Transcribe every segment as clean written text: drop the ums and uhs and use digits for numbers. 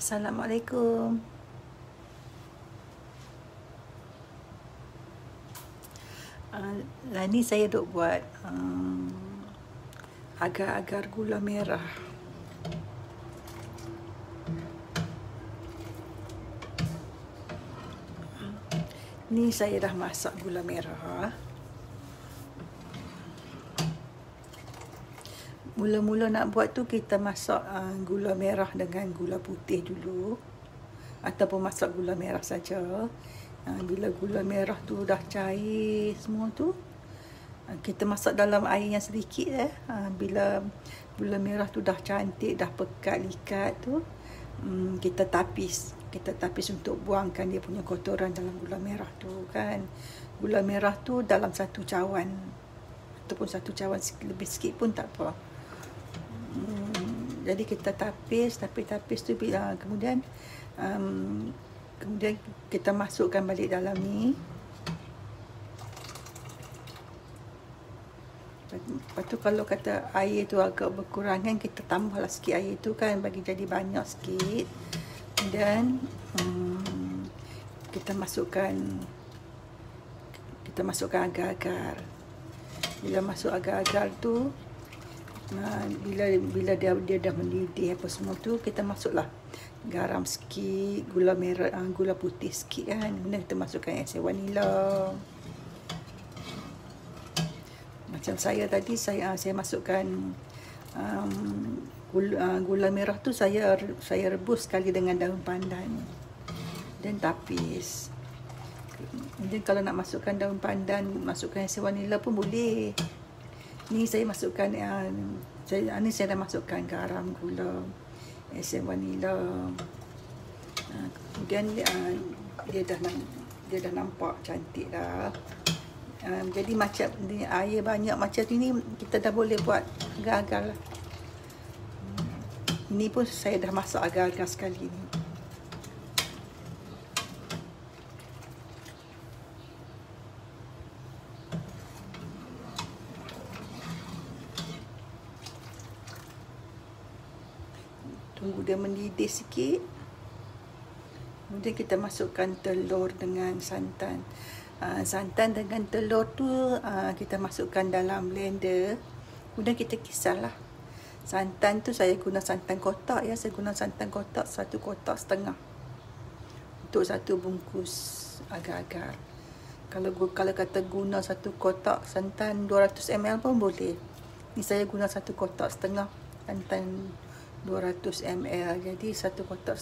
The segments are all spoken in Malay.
Assalamualaikum. Lah ni saya duk buat agar-agar gula merah. Ni saya dah masak gula merah. Mula-mula nak buat tu kita masak gula merah dengan gula putih dulu, ataupun masak gula merah saja. Bila gula merah tu dah cair semua tu, kita masak dalam air yang sedikit. Bila gula merah tu dah cantik, dah pekat likat tu, kita tapis untuk buangkan dia punya kotoran dalam gula merah tu kan. Gula merah tu dalam satu cawan, ataupun satu cawan lebih sikit pun tak apa. Jadi kita tapis tu, bila kemudian kita masukkan balik dalam ni. Lepas tu kalau kata air tu agak berkurangan, kita tambahlah sikit air tu kan, bagi jadi banyak sikit. Dan kita masukkan agar-agar. Bila masuk agar-agar tu, bila dia dah mendidih apa semua tu, kita masuklah garam sikit, gula merah, gula putih sikit kan. Kemudian kita masukkan esen vanila. Macam saya tadi, saya masukkan gula merah tu saya rebus sekali dengan daun pandan dan tapis. Kemudian kalau nak masukkan daun pandan, masukkan esen vanila pun boleh. Ni saya masukkan saya dah masukkan garam, gula, esen vanila. Kemudian dia dah nampak cantik dah. Jadi macam ni, air banyak macam ni kita dah boleh buat agar-agar lah. Ini pun saya dah masak agar-agar sekali ni. Tunggu dia mendidih sikit. Kemudian kita masukkan telur dengan santan. Santan dengan telur tu kita masukkan dalam blender. Kemudian kita kisarlah. Santan tu saya guna santan kotak ya. Saya guna santan kotak 1,5 kotak untuk 1 bungkus agar-agar. Kalau kata guna 1 kotak santan 200 ml pun boleh. Ni saya guna 1,5 kotak santan 200 ml. Jadi 1,5 kotak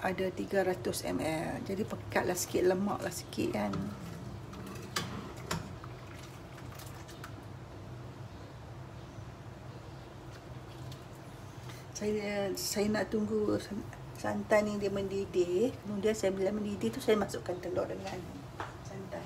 ada 300 ml. Jadi pekatlah sikit, lemaklah sikit kan. Saya nak tunggu santan ni dia mendidih. Kemudian bila mendidih tu saya masukkan telur dengan santan.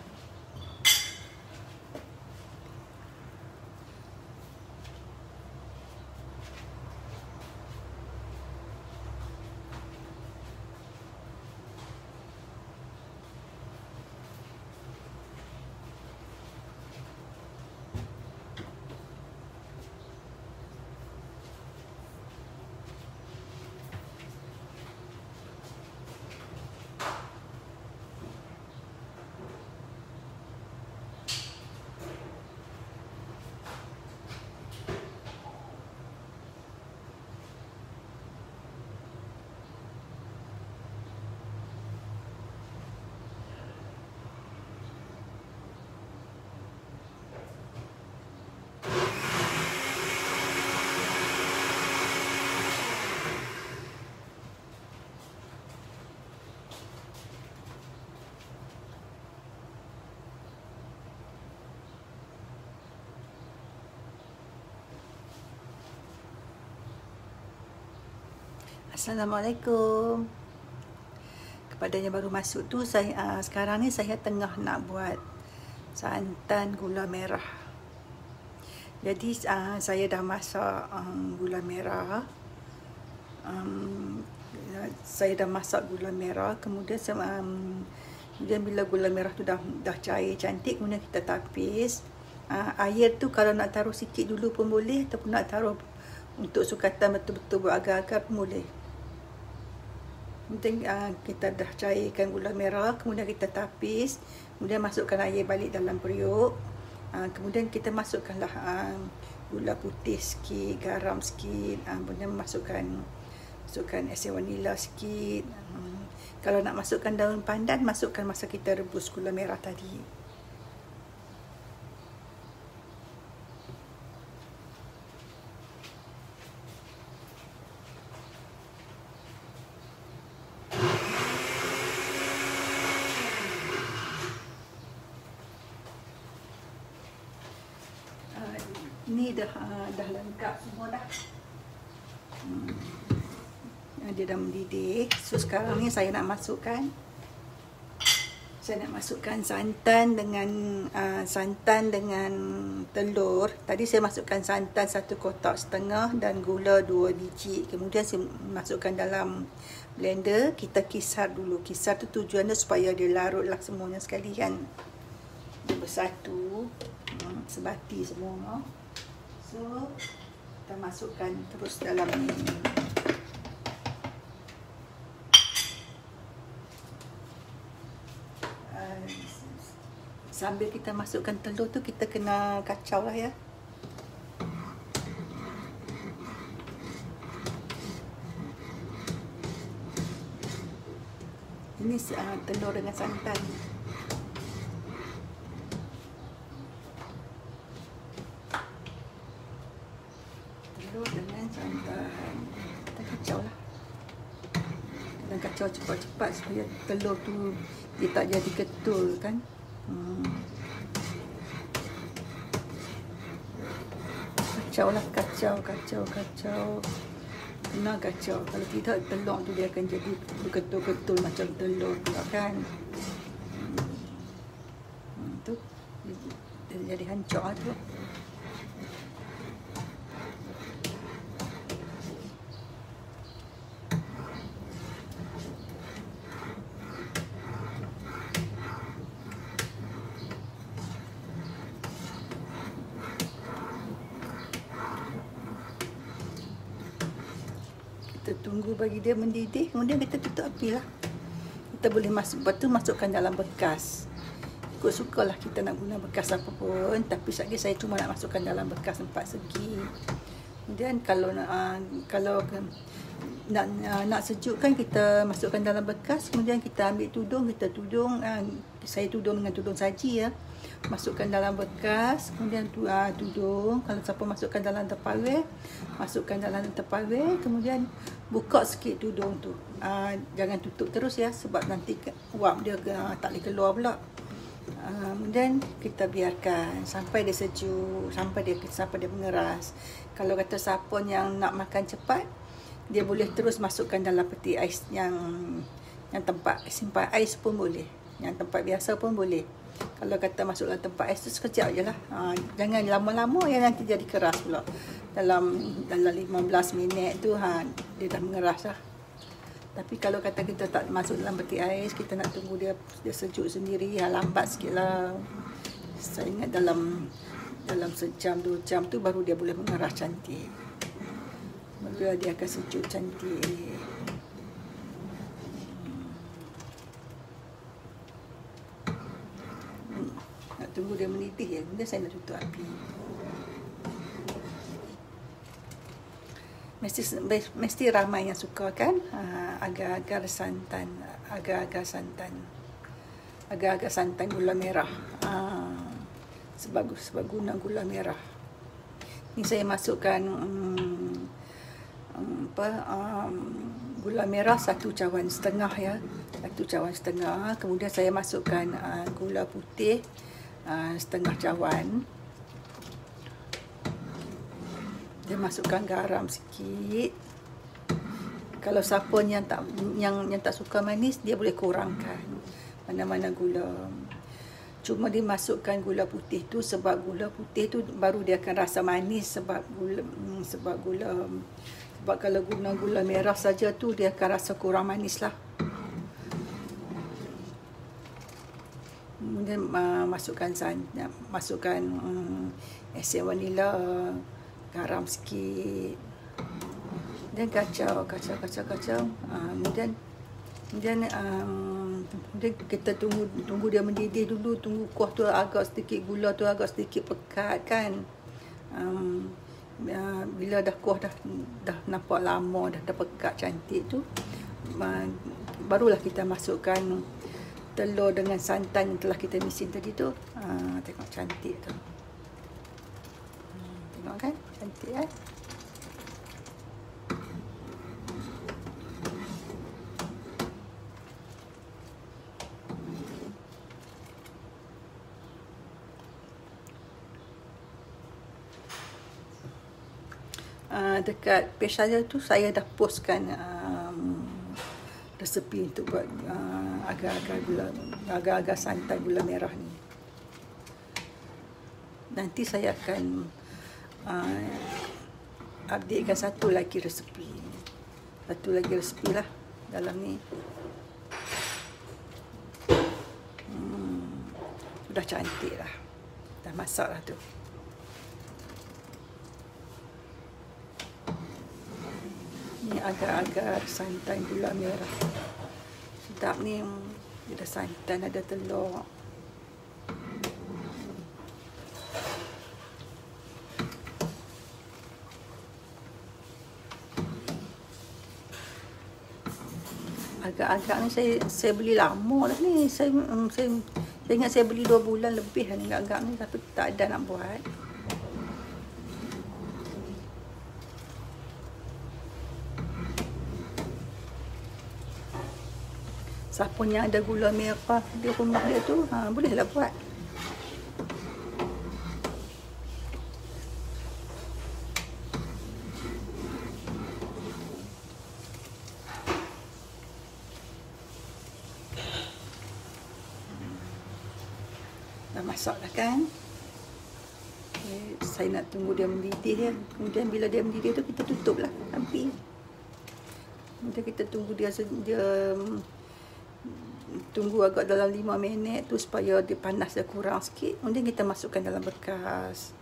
Assalamualaikum. Kepada yang baru masuk tu, sekarang ni saya tengah nak buat santan gula merah. Jadi saya dah masak gula merah. Kemudian bila gula merah tu dah cair cantik, kemudian kita tapis. Air tu kalau nak taruh sikit dulu pun boleh, ataupun nak taruh untuk sukatan betul-betul buat agar-agar pun boleh. Penting kita dah cairkan gula merah, kemudian kita tapis, kemudian masukkan air balik dalam periuk. Kemudian kita masukkanlah gula putih sikit, garam sikit, kemudian masukkan esen vanila sikit. Kalau nak masukkan daun pandan, masukkan masa kita rebus gula merah tadi. Ni dah lengkap semua dah. Dia dah mendidih. So sekarang ni saya nak masukkan santan dengan telur. Tadi saya masukkan santan 1,5 kotak dan gula 2 biji. Kemudian saya masukkan dalam blender. Kita kisar dulu. Kisar tu tujuannya supaya dia larutlah semuanya sekalian. Dia bersatu, sebati semua. So kita masukkan terus dalam ni. Sambil kita masukkan telur tu, kita kena kacau lah ya. Ini telur dengan santan. Telur dengan santan. Kita kacau lah. Kita kacau cepat-cepat supaya telur tu dia tak jadi ketul kan. Kacau lah, kacau. Kena kacau. Kalau tidak, telur tu dia akan jadi ketul-ketul macam telur pula kan. Tu dia jadi hancur tu. Kita tunggu bagi dia mendidih, kemudian kita tutup api lah. Kita boleh masukkan dalam bekas. Ikut sukalah kita nak guna bekas apa pun, tapi saya cuma nak masukkan dalam bekas 4 segi. Kemudian kalau nak sejuk kan, kita masukkan dalam bekas. Kemudian kita ambil tudung, saya tudung dengan tudung saji ya. Masukkan dalam bekas, kemudian tudung. Kalau siapa masukkan dalam tupperware, masukkan dalam tupperware, kemudian buka sikit tudung tu. Jangan tutup terus ya, sebab nanti uap dia tak boleh keluar pula. Kemudian kita biarkan sampai dia sejuk, sampai dia mengeras. Kalau kata siapa yang nak makan cepat, dia boleh terus masukkan dalam peti ais yang tempat simpan ais pun boleh, yang tempat biasa pun boleh. Kalau kata masuk dalam tempat ais tu sekejap je lah. Jangan lama-lama ya, nanti jadi keras pula. Dalam 15 minit tu dia dah mengeras lah. Tapi kalau kata kita tak masuk dalam peti ais, kita nak tunggu dia sejuk sendiri, lambat sikit lah. Saya ingat dalam sejam 2 jam tu baru dia boleh mengeras cantik. Baru dia akan sejuk cantik. Nak tunggu dia mendidih ya, kemudian saya nak tutup api. Mesti ramai yang suka kan, agak-agak santan, gula merah. Sebab guna gula merah. Ni saya masukkan gula merah 1,5 cawan ya, 1,5 cawan. Kemudian saya masukkan gula putih 1/2 cawan. Dia masukkan garam sikit. Kalau siapa yang tak suka manis, dia boleh kurangkan mana-mana gula. Cuma dimasukkan gula putih tu sebab gula putih tu baru dia akan rasa manis, sebab kalau guna gula merah saja tu dia akan rasa kurang manis lah. Kemudian masukkan esen vanila, garam sikit, dan kacau. Kemudian Kemudian kita tunggu dia mendidih dulu, tunggu kuah tu agak sedikit, gula tu agak sedikit pekat kan. Bila dah kuah dah nampak lama, dah pekat cantik tu, barulah kita masukkan telur dengan santan yang telah kita misin tadi tu. Tengok cantik tu. Tengok kan, cantik kan. Dekat page saya tu saya dah postkan resepi untuk buat agar-agar santan gula merah ni. Nanti saya akan updatekan satu lagi resepi lah dalam ni. Sudah cantik lah, dah masak lah tu. Ni agar-agar santan gula merah. Sedap ni, ada santan, ada telur. Agak-agak ni saya beli lama dah ni. Saya ingat saya beli 2 bulan lebih ni agak-agak ni, tapi tak ada nak buat. Siapa yang ada gula merah di rumah dia tu, bolehlah buat. Dah masak dah kan. Saya nak tunggu dia mendidih ya. Kemudian bila dia mendidih tu kita tutup lah api. Kemudian kita tunggu dia tunggu agak dalam 5 minit tu supaya dia panas dia kurang sikit. Kemudian kita masukkan dalam bekas.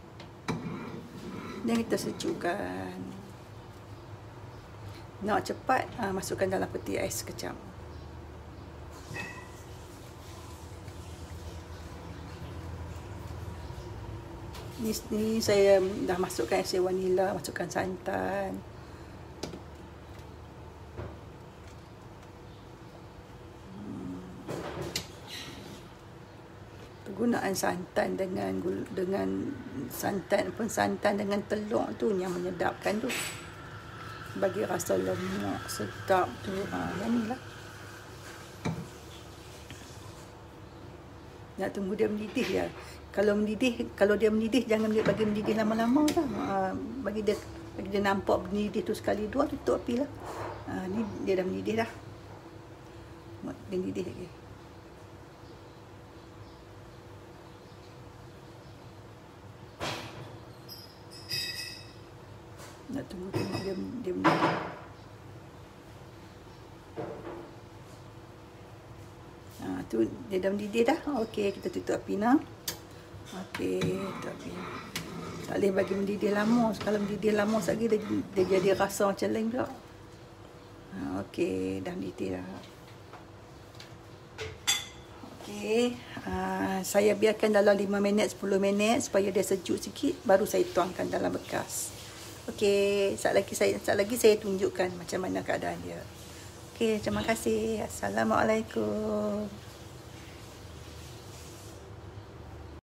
Dan kita sejukkan. Nak cepat, masukkan dalam peti ais sekejap. Ni saya dah masukkan ais vanila, masukkan santan. Penggunaan santan dengan santan dengan telur tu yang menyedapkan tu, bagi rasa lemak sedap tu. Yang ni lah. Nak tunggu dia mendidih ya. Kalau dia mendidih, jangan bagi mendidih lama-lama lah. Bagi dia nampak mendidih tu sekali dua, tutup api lah. Ni dia dah mendidih dah. Dia mendidih lagi. Nak tunggu tengok dia mendidih. Tu dia dah mendidih dah. Okey, kita tutup api nah. Okey, tutup api. Tak boleh bagi mendidih lama. Kalau mendidih lama lagi dia jadi rasa macam lain pula. Okey, dah mendidih dah. Okey, saya biarkan dalam 5 minit, 10 minit supaya dia sejuk sikit, baru saya tuangkan dalam bekas. Okey, sekejap lagi saya tunjukkan macam mana keadaan dia. Okey, terima kasih. Assalamualaikum.